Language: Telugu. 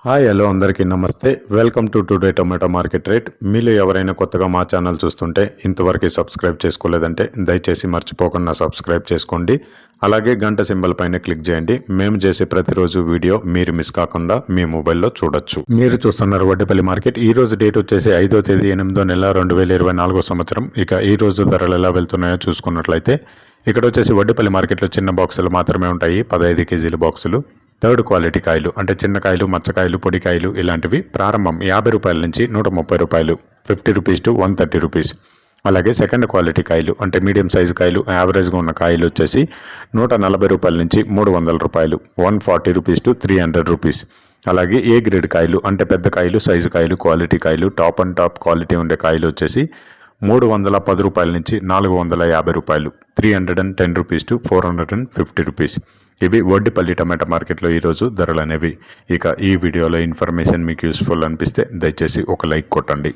హాయ్ హలో అందరికీ నమస్తే. Welcome to today tomato market rate. మీలో ఎవరైనా కొత్తగా మా ఛానల్ చూస్తుంటే ఇంతవరకు సబ్స్క్రైబ్ చేసుకోలేదంటే దయచేసి మర్చిపోకుండా సబ్స్క్రైబ్ చేసుకోండి. అలాగే గంట సింబల్ పైన క్లిక్ చేయండి. మేము చేసే ప్రతిరోజు వీడియో మీరు మిస్ కాకుండా మీ మొబైల్లో చూడొచ్చు. మీరు చూస్తున్నారు వడ్డేపల్లి మార్కెట్. ఈ రోజు డేట్ వచ్చేసి 5వ తేదీ 8వ నెల 2024 సంవత్సరం. ఇక ఈ రోజు ధరలు ఎలా వెళ్తున్నాయో చూసుకున్నట్లయితే ఇక్కడ వచ్చేసి వడ్డేపల్లి మార్కెట్లో చిన్న బాక్సులు మాత్రమే ఉంటాయి. 15 కేజీల బాక్సులు. థర్డ్ క్వాలిటీ కాయలు అంటే చిన్న కాయలు, మచ్చకాయలు, పొడికాయలు ఇలాంటివి ప్రారంభం 50 రూపాయల నుంచి 130 రూపాయలు, 50 రూపీస్ టు 130 రూపీస్. అలాగే సెకండ్ క్వాలిటీ కాయలు అంటే మీడియం సైజు కాయలు, యావరేజ్గా ఉన్న కాయలు వచ్చేసి 140 రూపాయల నుంచి 300 రూపాయలు, 140 రూపీస్ టు 300 రూపీస్. అలాగే ఏ గ్రేడ్ కాయలు అంటే పెద్ద కాయలు, సైజు కాయలు, క్వాలిటీ కాయలు, టాప్ అండ్ టాప్ క్వాలిటీ ఉండే కాయలు వచ్చేసి 310 రూపాయల నుంచి 450 రూపాయలు, 310 రూపీస్ టు 450 రూపీస్. ఇవి వడ్డేపల్లి టమాటా మార్కెట్లో ఈరోజు ధరలు అనేవి. ఇక ఈ వీడియోలో ఇన్ఫర్మేషన్ మీకు యూస్ఫుల్ అనిపిస్తే దయచేసి ఒక లైక్ కొట్టండి.